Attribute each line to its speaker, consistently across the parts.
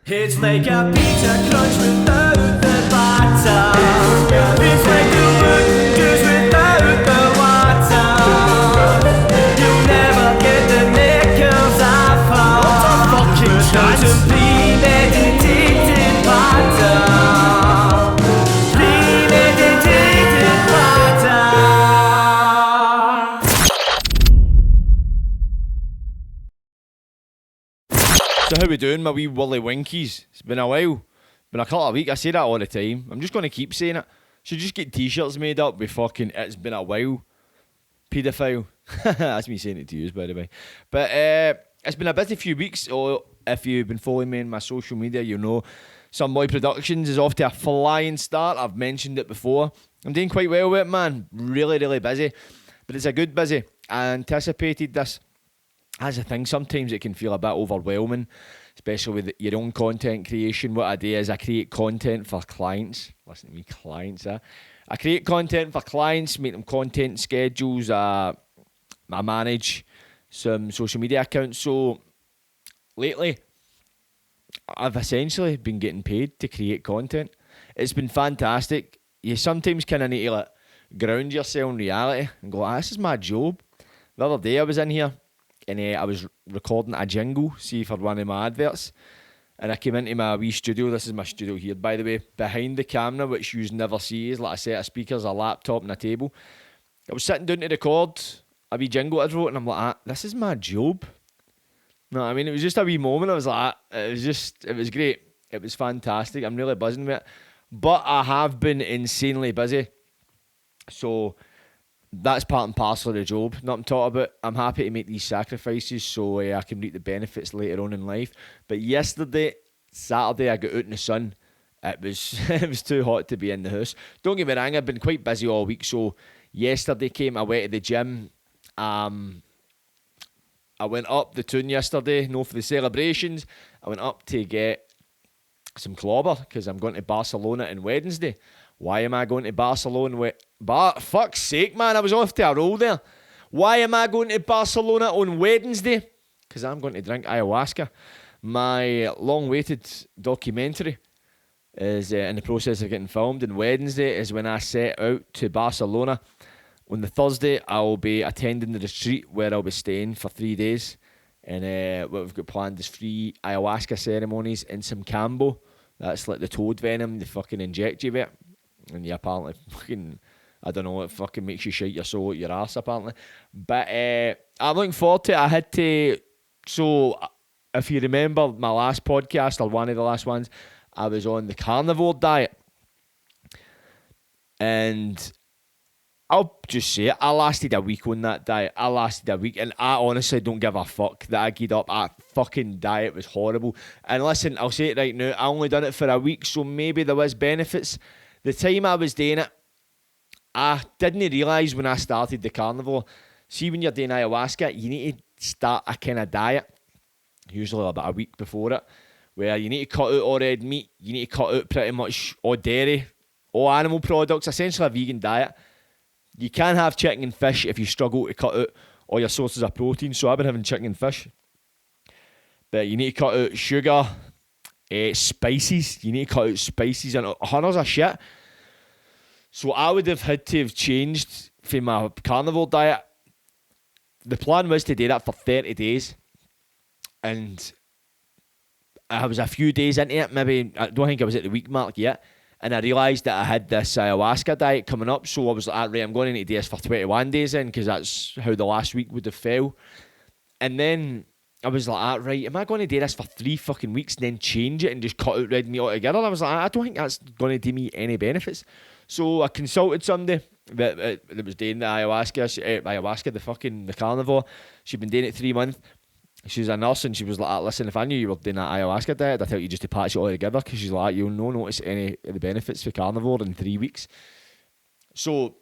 Speaker 1: It's like a pizza crunch without the batter. It's like the wood juice without the water. You'll never get the knickers I found. What a fucking chance. Premeditated pattern. Premeditated pattern.
Speaker 2: So how we doing, my wee Willy Winkies? It's been a while. Been a couple of weeks. I say that all the time. I'm just going to keep saying it. Should just get t-shirts made up with fucking "It's been a while." Paedophile. That's me saying it to you, by the way. But it's been a busy few weeks. Or if you've been following me on my social media, you know Some Boy Productions is off to a flying start. I've mentioned it before. I'm doing quite well with it, man. Really, really busy. But it's a good busy. I anticipated this. As a thing, sometimes it can feel a bit overwhelming, especially with your own content creation. What I do is I create content for clients. Listen to me, clients. I create content for clients, make them content schedules. I manage some social media accounts. So lately, I've essentially been getting paid to create content. It's been fantastic. You sometimes kind of need to like ground yourself in reality and go, this is my job. The other day I was in here and I was recording a jingle, see, for one of my adverts. And I came into my wee studio. This is my studio here, by the way. Behind the camera, which you never see, is like a set of speakers, a laptop and a table. I was sitting down to record a wee jingle I wrote, and I'm like, this is my job. No, I mean, it was just a wee moment. I was like, it was great. It was fantastic. I'm really buzzing with it. But I have been insanely busy. So that's part and parcel of the job. Nothing to talk about. I'm happy to make these sacrifices so I can reap the benefits later on in life. But yesterday, Saturday, I got out in the sun. It was too hot to be in the house. Don't get me wrong, I've been quite busy all week. So yesterday I went to the gym. I went up the tune yesterday, for the celebrations. I went up to get some clobber because I'm going to Barcelona on Wednesday. Why am I going to Barcelona? Fuck's sake, man, I was off to a roll there. Why am I going to Barcelona on Wednesday? Because I'm going to drink ayahuasca. My long-awaited documentary is in the process of getting filmed, and Wednesday is when I set out to Barcelona. On the Thursday, I'll be attending the retreat where I'll be staying for 3 days. And what we've got planned is 3 ayahuasca ceremonies in some cambo. That's like the toad venom they fucking inject you with. And yeah, apparently fucking, I don't know, it fucking makes you shite your soul out your ass apparently. But I'm looking forward to it. I had to, so if you remember my last podcast, or one of the last ones, I was on the Carnivore diet. And I'll just say it, I lasted a week on that diet. I lasted a week, and I honestly don't give a fuck that I get up. That fucking diet was horrible. And listen, I'll say it right now, I only done it for a week, so maybe there was benefits. The time I was doing it, I didn't realise when I started the carnivore. See, when you're doing ayahuasca, you need to start a kind of diet, usually about a week before it, where you need to cut out all red meat, you need to cut out pretty much all dairy, all animal products, essentially a vegan diet. You can have chicken and fish if you struggle to cut out all your sources of protein. So I've been having chicken and fish. But you need to cut out sugar, spices. You need to cut out spices and hundreds of shit. So I would have had to have changed from my carnivore diet. The plan was to do that for 30 days. And I was a few days into it. Maybe, I don't think I was at the week mark yet. And I realised that I had this ayahuasca diet coming up. So I was like, right, I'm going to do this for 21 days in, because that's how the last week would have fell. And then I was like, right, am I going to do this for 3 fucking weeks and then change it and just cut out red meat altogether? And I was like, I don't think that's going to do me any benefits. So I consulted somebody that was doing the ayahuasca, the carnivore. She'd been doing it 3 months. She's a nurse, and she was like, listen, if I knew you were doing that ayahuasca diet, I'd tell you just to patch it all together, because she's like, you'll not notice any of the benefits for carnivore in 3 weeks. So,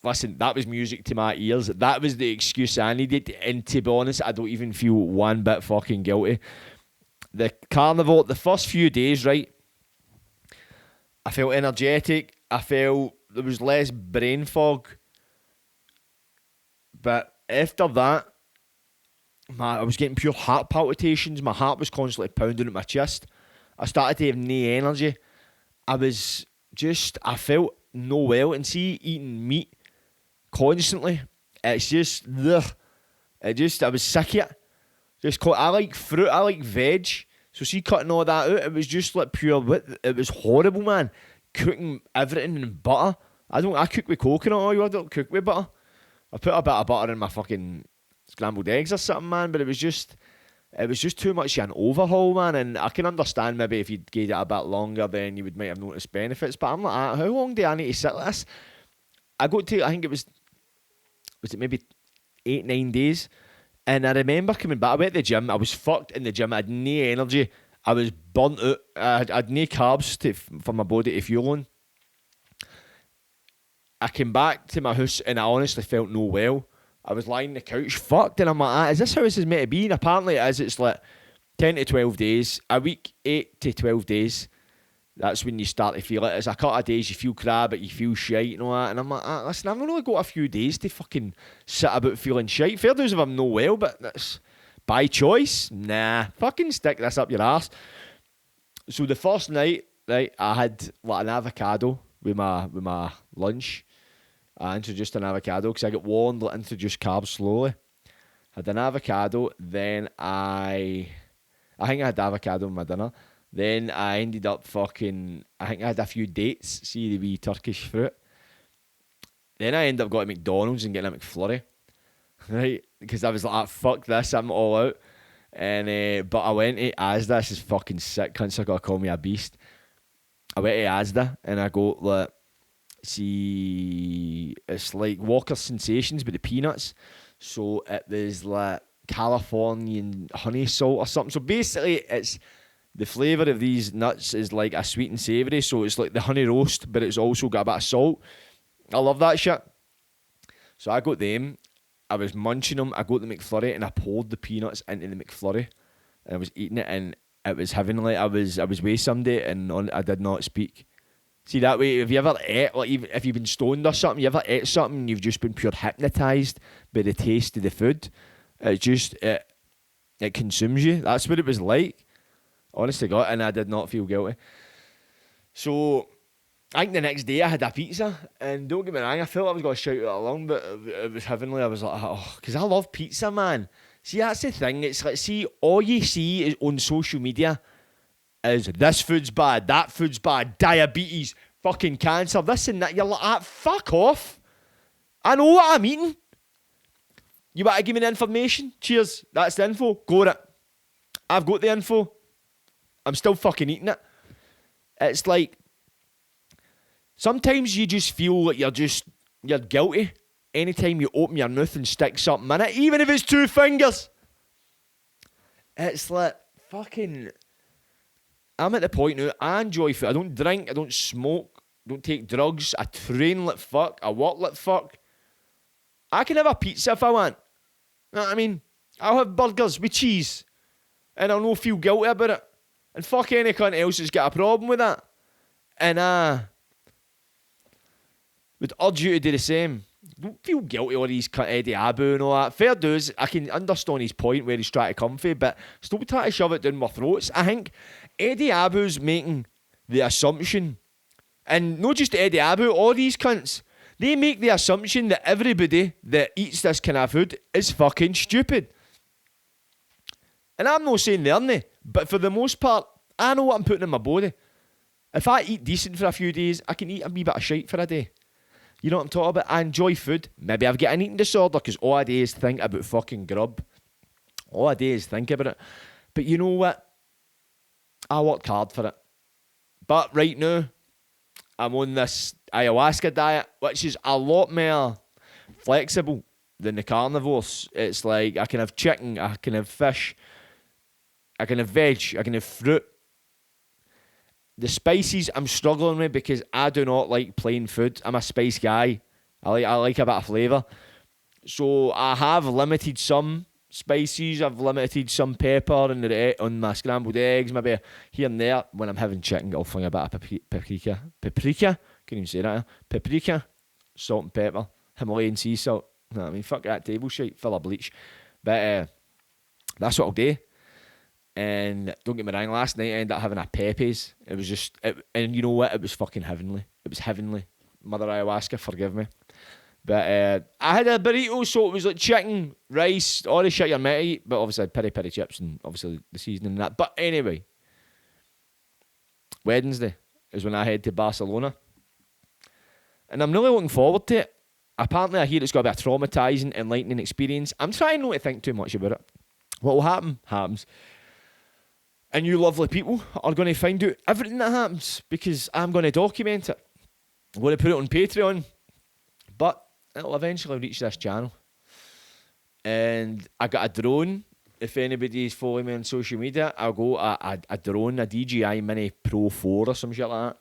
Speaker 2: listen, that was music to my ears. That was the excuse I needed, and to be honest, I don't even feel one bit fucking guilty. The carnivore, the first few days, right, I felt energetic. I felt there was less brain fog. But after that, I was getting pure heart palpitations. My heart was constantly pounding at my chest. I started to have no energy. I felt no well. And see, eating meat constantly, it's just, ugh. I was sick of it. I like fruit, I like veg. So see, cutting all that out, it was just like pure wit. It was horrible, man. Cooking everything in butter. I cook with coconut oil, I don't cook with butter. I put a bit of butter in my fucking scrambled eggs or something, man, but it was just too much of an overhaul, man. And I can understand maybe if you'd gave it a bit longer, then you might have noticed benefits. But I'm like, how long do I need to sit like this? I think it was it maybe 8-9 days? And I remember coming back. I went to the gym. I was fucked in the gym. I had no energy. I was burnt out. I had no carbs for my body to fuel on. I came back to my house and I honestly felt no well. I was lying on the couch fucked, and I'm like, is this how this is meant to be? And apparently it is. It's like 10 to 12 days. A week, 8 to 12 days. That's when you start to feel it. It's a couple of days you feel crap, but you feel shite and all that. And I'm like, listen, I've only got a few days to fucking sit about feeling shite. Fair dues if I'm no well, but that's by choice. Nah, fucking stick this up your ass. So the first night, right, I had like an avocado with my lunch. I introduced an avocado because I get warned to introduce carbs slowly. Had an avocado, then I think I had avocado in my dinner. Then I ended up I think I had a few dates, see the wee Turkish fruit. Then I ended up going to McDonald's and getting a McFlurry, right? Because I was like, fuck this, I'm all out. And but I went to Asda. This is fucking sick, cunts are gonna call me a beast. I went to Asda and I go, like, see, it's like Walker's Sensations with the peanuts. So it was like Californian honey salt or something. So basically, it's the flavour of these nuts is like a sweet and savoury. So it's like the honey roast, but it's also got a bit of salt. I love that shit. So I got them. I was munching them. I got the McFlurry and I poured the peanuts into the McFlurry. And I was eating it and it was heavenly. I was with somebody and I did not speak. See, that way, if you ever ate, like even if you've been stoned or something, you ever ate something and you've just been pure hypnotised by the taste of the food, it consumes you. That's what it was like. Honestly, God, and I did not feel guilty. So, I think the next day I had a pizza, and don't get me wrong, I felt I was going to shout it along, but it was heavenly. I was like, oh, because I love pizza, man. See, that's the thing. It's like, see, all you see is on social media is this food's bad, that food's bad, diabetes, fucking cancer, this and that. You're like, fuck off. I know what I'm eating. You want to give me the information? Cheers. That's the info. Got it. I've got the info. I'm still fucking eating it. It's like, sometimes you just feel like you're guilty anytime you open your mouth and stick something in it, even if it's 2 fingers. It's like, fucking, I'm at the point now, I enjoy food. I don't drink, I don't smoke, don't take drugs, I train like fuck, I walk like fuck. I can have a pizza if I want. You know what I mean? I'll have burgers with cheese, and I'll not feel guilty about it. And fuck any cunt else that's got a problem with that. And would urge you to do the same. Don't feel guilty on these Eddie Abu and all that. Fair dues, I can understand his point where he's trying to come for, but stop trying to shove it down my throats. I think Eddie Abu's making the assumption, and not just Eddie Abu, all these cunts, they make the assumption that everybody that eats this kind of food is fucking stupid. And I'm not saying they're not, but for the most part, I know what I'm putting in my body. If I eat decent for a few days, I can eat a wee bit of shite for a day. You know what I'm talking about? I enjoy food. Maybe I've got an eating disorder because all I do is think about fucking grub. All I do is think about it. But you know what? I worked hard for it. But right now, I'm on this ayahuasca diet, which is a lot more flexible than the carnivores. It's like I can have chicken, I can have fish, I can have veg, I can have fruit. The spices I'm struggling with because I do not like plain food. I'm a spice guy. I like a bit of flavour. So I have limited some spices. I've limited some pepper on my scrambled eggs. Maybe here and there when I'm having chicken, I'll fling a bit of paprika. Paprika? Can't even say that. Paprika, salt and pepper, Himalayan sea salt. You know what I mean? Fuck that table shit, full of bleach. But that's what I'll do. And don't get me wrong, last night I ended up having a Pepe's. It was just, and you know what? It was fucking heavenly. It was heavenly. Mother Ayahuasca, forgive me. But I had a burrito, so it was like chicken, rice, all the shit you're meant to eat. But obviously I had peri chips and obviously the seasoning and that. But anyway, Wednesday is when I head to Barcelona. And I'm really looking forward to it. Apparently I hear it's going to be a traumatising, enlightening experience. I'm trying not to think too much about it. What will happen, happens. And you lovely people are going to find out everything that happens because I'm going to document it. I'm going to put it on Patreon. But it'll eventually reach this channel. And I got a drone. If anybody's following me on social media, I'll go a drone, a DJI Mini Pro 4 or some shit like that.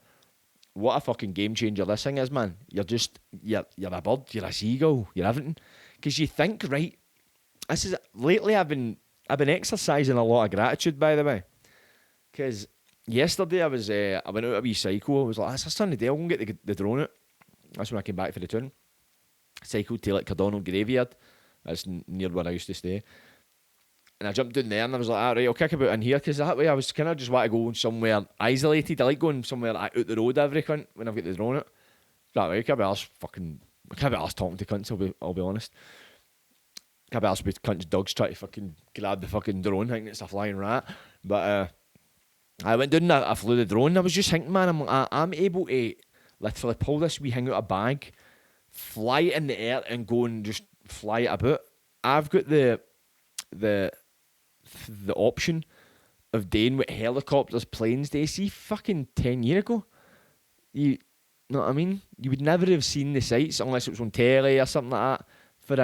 Speaker 2: What a fucking game changer this thing is, man. You're a bird, you're a seagull, you're everything. Because you think, right, lately I've been exercising a lot of gratitude, by the way. Because yesterday I went out a wee cycle. I was like, that's a sunny day, I'll go and get the drone out. That's when I came back for the town. Cycled to like Cardonal Graveyard. That's near where I used to stay. And I jumped down there and I was like, all right, I'll kick about in here. Because that way I was kind of just want to go somewhere isolated. I like going somewhere out the road every cunt when I've got the drone out. That way, I can't be arsed talking to cunts, I'll be honest. Can't be arsed with cunts' dogs trying to fucking grab the fucking drone thinking it's a flying rat. But I went down and I flew the drone and I was just thinking, man, I'm able to literally pull this wee thing out of a bag, fly it in the air and go and just fly it about. I've got the option of doing what helicopters, planes do. See, fucking 10 years ago, you know what I mean? You would never have seen the sights unless it was on telly or something like that. For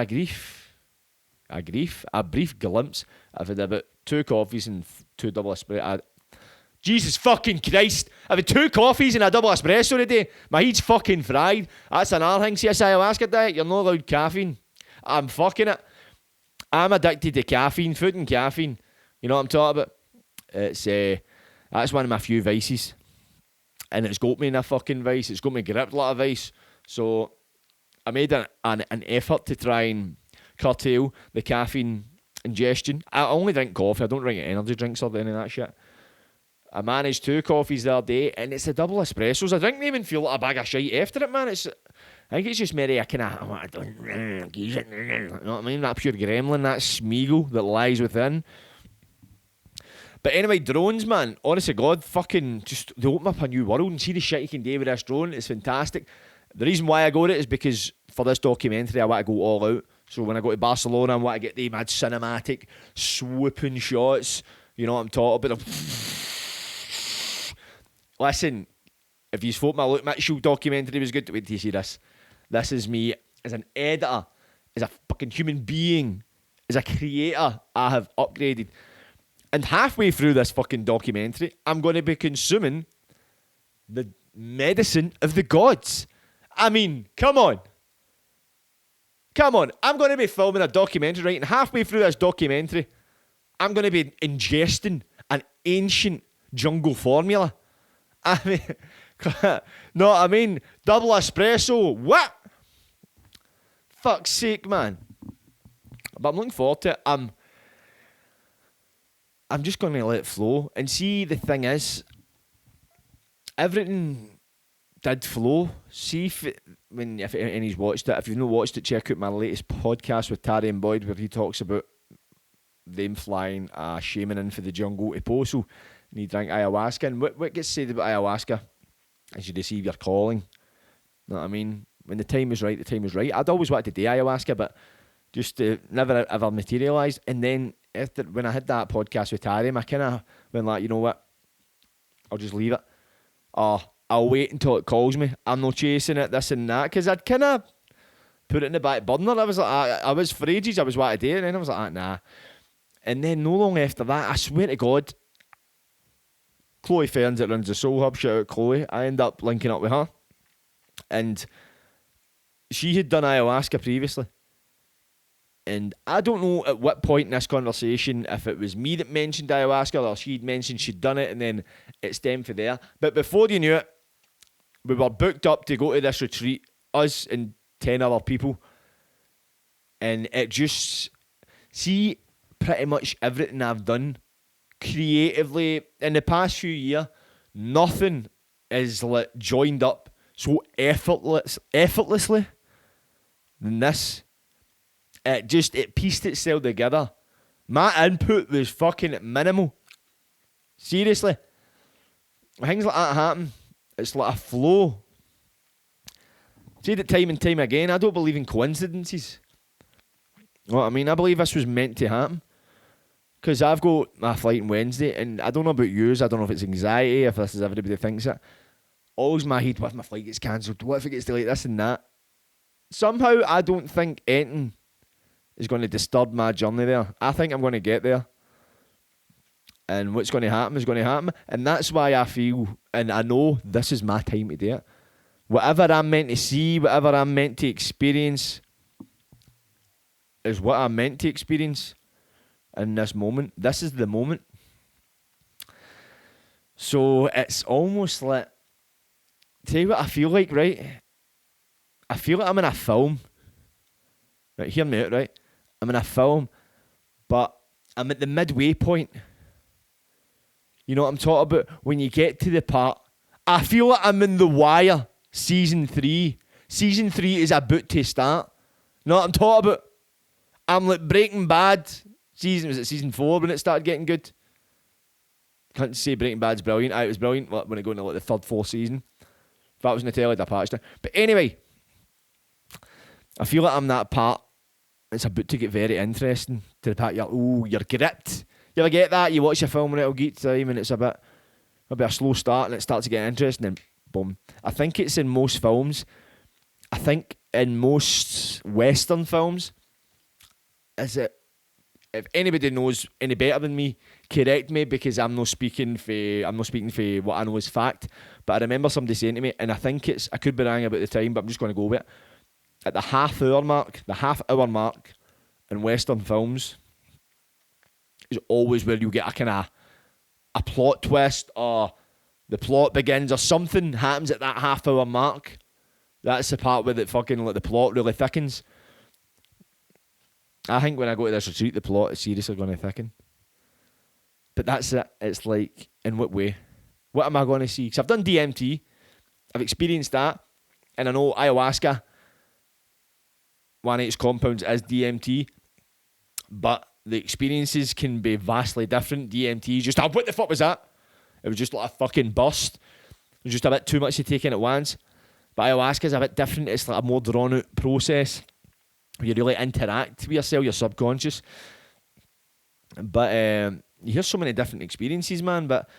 Speaker 2: a brief glimpse. I've had about 2 coffees and 2 double espresso. Jesus fucking Christ. I've had 2 coffees and a double espresso today. My heat's fucking fried. That's another thing. See, this ayahuasca diet, you're not allowed caffeine. I'm fucking it. I'm addicted to caffeine, food and caffeine. You know what I'm talking about? It's that's one of my few vices. And it's got me in a fucking vice. It's got me gripped like a vice. So I made an effort to try and curtail the caffeine ingestion. I only drink coffee. I don't drink energy drinks or any of that shit. I managed 2 coffees the other day, and it's a double espressos. I didn't even feel like a bag of shite after it, man. I think it's just maybe a kind of, you know what I mean? That pure gremlin, that Smeagol that lies within. But anyway, drones, man, honest to God, fucking just, they open up a new world and see the shit you can do with this drone. It's fantastic. The reason why I got it is because for this documentary, I want to go all out. So when I go to Barcelona, I want to get the mad cinematic, swooping shots. You know what I'm talking about? Listen, if you thought my Luke Mitchell documentary was good, wait till you see this. This is me as an editor, as a fucking human being, as a creator. I have upgraded. And halfway through this fucking documentary, I'm going to be consuming the medicine of the gods. I mean, come on. Come on. I'm going to be filming a documentary, right? And halfway through this documentary, I'm going to be ingesting an ancient jungle formula. I mean, no, I mean, double espresso. What? Fuck's sake, man. But I'm looking forward to it. I'm just going to let it flow. And see, the thing is, everything did flow. See, if anybody's watched it, if you've not watched it, check out my latest podcast with Tari and Boyd, where he talks about them flying a shaman in for the jungle to Poso. And he drank ayahuasca. And what gets said about ayahuasca is you receive your calling. You know what I mean? When the time was right, the time was right. I'd always wanted to do ayahuasca, but just never ever materialised. And then when I had that podcast with Tarim, I kind of went like, you know what? I'll just leave it. I'll wait until it calls me. I'm not chasing it, this and that. Because I'd kind of put it in the back burner. I was like, I was for ages, I was wanting to do it. And then I was like, nah. And then no long after that, I swear to God, Chloe Ferns that runs the Soul Hub, shout out Chloe, I end up linking up with her. And she had done ayahuasca previously. And I don't know at what point in this conversation, if it was me that mentioned ayahuasca or she'd mentioned she'd done it and then it stemmed from there. But before you knew it, we were booked up to go to this retreat, us and 10 other people. And it just, see, pretty much everything I've done creatively in the past few years, nothing is like joined up so effortlessly than this. It pieced itself together. My input was fucking minimal. Seriously. Things like that happen. It's like a flow. See that time and time again, I don't believe in coincidences. You know what I mean? I believe this was meant to happen. Because I've got my flight on Wednesday, and I don't know about yours, I don't know if it's anxiety, if this is everybody thinks it. Always my head, what if my flight gets cancelled? What if it gets delayed? This and that. Somehow, I don't think anything is going to disturb my journey there. I think I'm going to get there. And what's going to happen is going to happen. And that's why I feel, and I know this is my time to do it. Whatever I'm meant to see, whatever I'm meant to experience, is what I'm meant to experience in this moment. This is the moment. So it's almost like, tell you what I feel like, right? I feel like I'm in a film. Right, hear me out, right? I'm in a film, but I'm at the midway point. You know what I'm talking about? When you get to the part, I feel like I'm in The Wire, season 3. Season 3 is about to start. You know what I'm talking about? I'm like Breaking Bad. Was it season 4 when it started getting good? Can't say Breaking Bad's brilliant. It was brilliant when it got into like the 3rd, 4th season. If that was in the telly, I'd have patched it. But anyway, I feel like I'm that part. It's about to get very interesting. To the part you're gripped. You ever get that? You watch a film and it'll get time and it's a slow start and it starts to get interesting and boom. I think it's in most films. I think in most Western films, is it? If anybody knows any better than me, correct me because I'm not speaking for what I know is fact. But I remember somebody saying to me, and I think I could be wrong about the time, but I'm just going to go with it. At the half hour mark in Western films is always where you get a kind of a plot twist or the plot begins or something happens at that half hour mark. That's the part where the plot really thickens. I think when I go to this retreat, the plot is seriously going to thicken. But that's it. It's like, in what way? What am I going to see? Because I've done DMT. I've experienced that. And I know ayahuasca, one of its compounds is DMT. But the experiences can be vastly different. DMT just, what the fuck was that? It was just like a fucking burst. It was just a bit too much to take in at once. But ayahuasca is a bit different. It's like a more drawn out process. You really interact with yourself, your subconscious. But you hear so many different experiences, man. But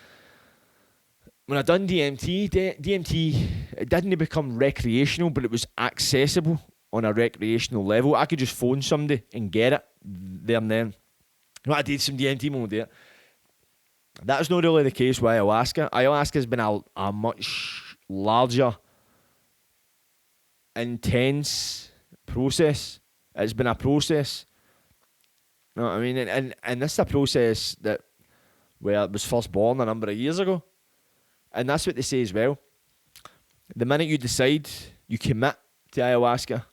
Speaker 2: when I done DMT, it didn't become recreational, but it was accessible on a recreational level. I could just phone somebody and get it there and then. You know, I did some DMT moment there. That's not really the case with ayahuasca. Ayahuasca has been a much larger, intense process. It's been a process. You know what I mean? And this is a process where it was first born a number of years ago. And that's what they say as well. The minute you decide, you commit to ayahuasca,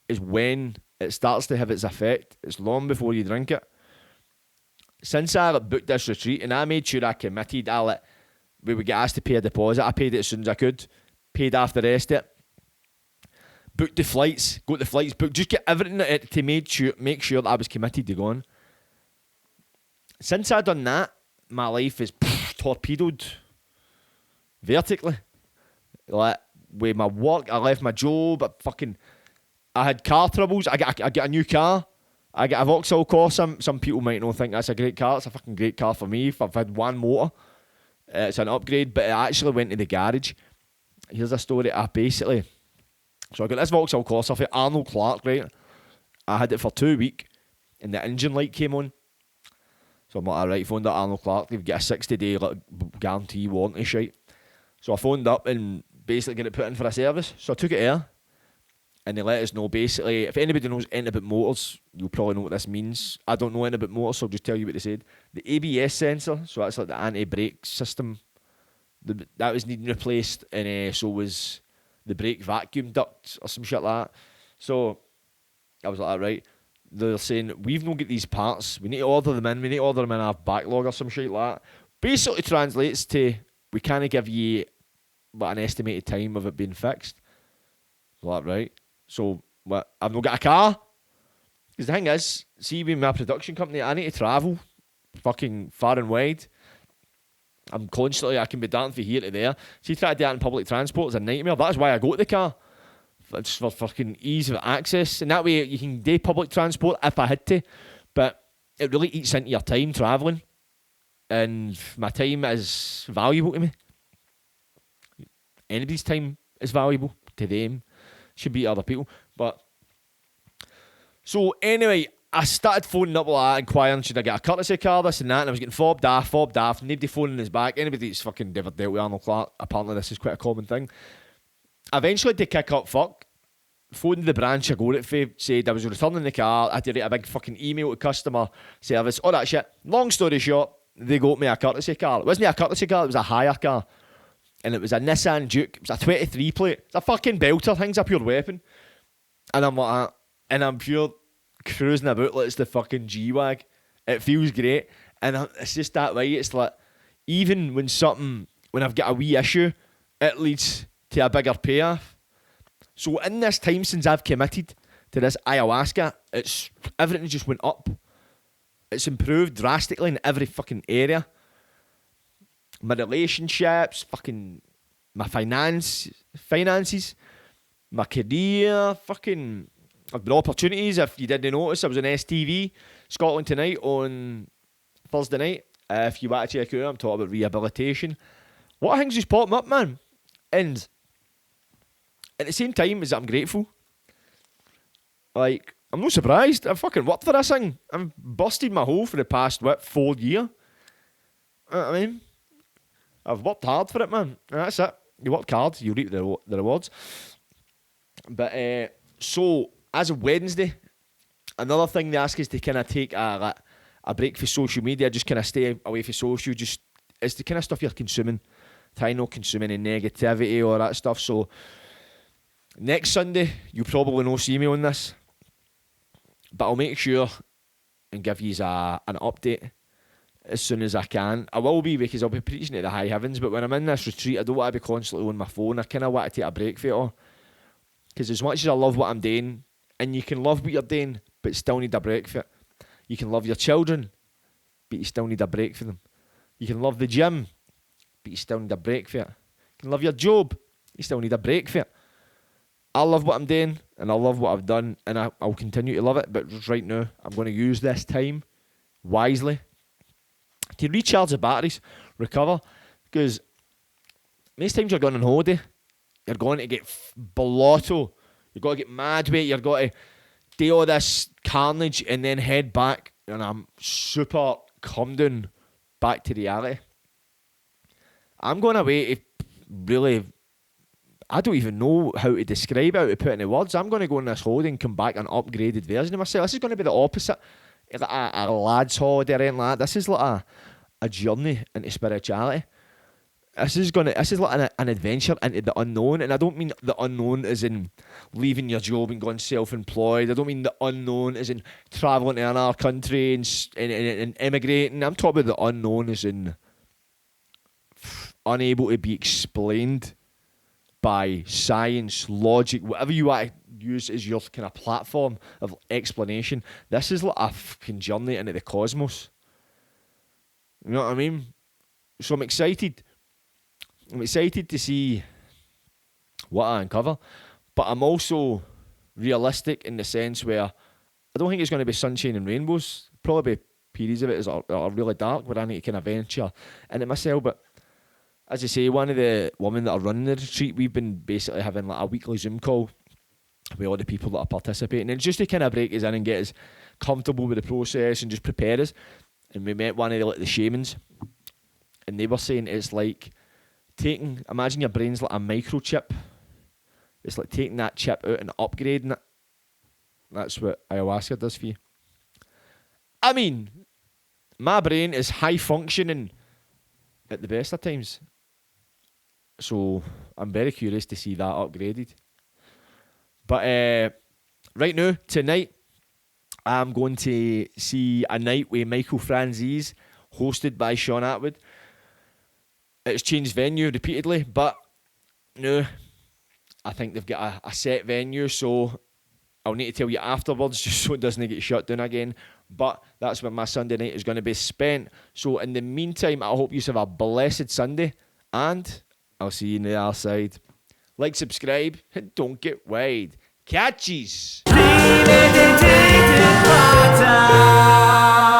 Speaker 2: is when it starts to have its effect. It's long before you drink it. Since I booked this retreat and I made sure I committed, we would get asked to pay a deposit. I paid it as soon as I could. Paid off the rest of it. Booked the flights, got the flights booked, just get everything to make sure that I was committed to going. Since I done that, my life is torpedoed vertically. Like with my work, I left my job. I had car troubles. I get a new car. I get a Vauxhall Corsa. Some people might not think that's a great car. It's a fucking great car for me. If I've had one motor, it's an upgrade. But it actually went to the garage. Here's a story. So I got this Vauxhall Corsa for Arnold Clark, right? I had it for 2 weeks, and the engine light came on. So I'm like, alright, phoned up Arnold Clark. They've got a 60-day guarantee warranty shite. So I phoned up and basically got it put in for a service. So I took it there, and they let us know basically, if anybody knows anything about motors, you'll probably know what this means. I don't know anything about motors, so I'll just tell you what they said. The ABS sensor, so that's like the anti-brake system, that was needing replaced, and so was the brake vacuum duct or some shit like that. So I was like, alright. they're saying, we've not got these parts, we need to order them in, our backlog or some shit like that. Basically translates to, we can't give you an estimated time of it being fixed. Is that right? So, what, I've not got a car? Because the thing is, see, with my production company, I need to travel fucking far and wide. I'm constantly, I can be darting from here to there. See, try to do that in public transport is a nightmare. That's why I go to the car. It's for fucking ease of access. And that way you can do public transport if I had to. But it really eats into your time travelling. And my time is valuable to me. Anybody's time is valuable to them. Should be to other people. But so anyway, I started phoning up like that, inquiring, should I get a courtesy car, this and that, and I was getting fobbed off, nobody phoning us back. Anybody that's fucking ever dealt with Arnold Clark, apparently this is quite a common thing. I eventually had to kick up fuck, phoned the branch I got it for, said I was returning the car, I had to write a big fucking email to customer service, all that shit. Long story short, they got me a courtesy car. It wasn't a courtesy car, it was a hire car. And it was a Nissan Duke, it was a 23 plate. It's a fucking belter, thing's a pure weapon. And I'm like, and I'm pure cruising about like it's the fucking G-Wag. It feels great. And it's just that way. It's like, even when I've got a wee issue, it leads to a bigger payoff. So in this time since I've committed to this ayahuasca, everything just went up. It's improved drastically in every fucking area. My relationships, fucking my finances, my career, fucking I've been opportunities. If you didn't notice, I was on STV, Scotland Tonight on Thursday night. If you want to check it out, I'm talking about rehabilitation. What things just popping up, man? And at the same time as I'm grateful, like, I'm not surprised. I've fucking worked for this thing. I've busted my hole for the past, 4 years. You know what I mean? I've worked hard for it, man. That's it. You work hard, you reap the rewards. But, so, as of Wednesday, another thing they ask is to kind of take a break for social media, just kind of stay away from social, just, it's the kind of stuff you're consuming. Try not consuming any negativity or that stuff. So, next Sunday, you'll probably not see me on this, but I'll make sure and give you an update as soon as I can. I will be, because I'll be preaching to the high heavens, but when I'm in this retreat, I don't want to be constantly on my phone. I kind of want to take a break for it all. Because as much as I love what I'm doing, and you can love what you're doing, but still need a break for it. You can love your children, but you still need a break for them. You can love the gym, but you still need a break for it. You can love your job, you still need a break for it. I love what I'm doing, and I love what I've done, and I'll continue to love it, but just right now, I'm going to use this time wisely to recharge the batteries, recover, because most times you're going on holiday, you're going to get blotto, you've got to get mad with it, you've got to do all this carnage and then head back, and I'm super come down back to reality. I'm going away to really, I don't even know how to describe it, how to put it into words. I'm going to go on this holiday and come back an upgraded version of myself. This is going to be the opposite. It's like a lad's holiday or anything like that. This is like a journey into spirituality. This is like an adventure into the unknown, and I don't mean the unknown as in leaving your job and going self-employed. I don't mean the unknown as in travelling to another country and immigrating. I'm talking about the unknown as in unable to be explained by science, logic, whatever you want to use as your kind of platform of explanation. This is like a fucking journey into the cosmos. You know what I mean? So I'm excited. I'm excited to see what I uncover, but I'm also realistic in the sense where I don't think it's going to be sunshine and rainbows. Probably periods of it that are really dark, where I need to kind of venture into myself. But as I say, one of the women that are running the retreat, we've been basically having like a weekly Zoom call with all the people that are participating, and just to kind of break us in and get us comfortable with the process and just prepare us. And we met one of the shamans, and they were saying it's like imagine your brain's like a microchip. It's like taking that chip out and upgrading it. That's what ayahuasca does for you. I mean, my brain is high functioning at the best of times. So I'm very curious to see that upgraded. But right now, tonight, I'm going to see A Night with Michael Franzese, hosted by Sean Atwood. It's changed venue repeatedly, but no, I think they've got a set venue, so I'll need to tell you afterwards just so it doesn't get shut down again. But that's when my Sunday night is going to be spent. So in the meantime, I hope you have a blessed Sunday, and I'll see you on the other side. Like, subscribe, and don't get wide. Catches!
Speaker 1: Premeditated pattern.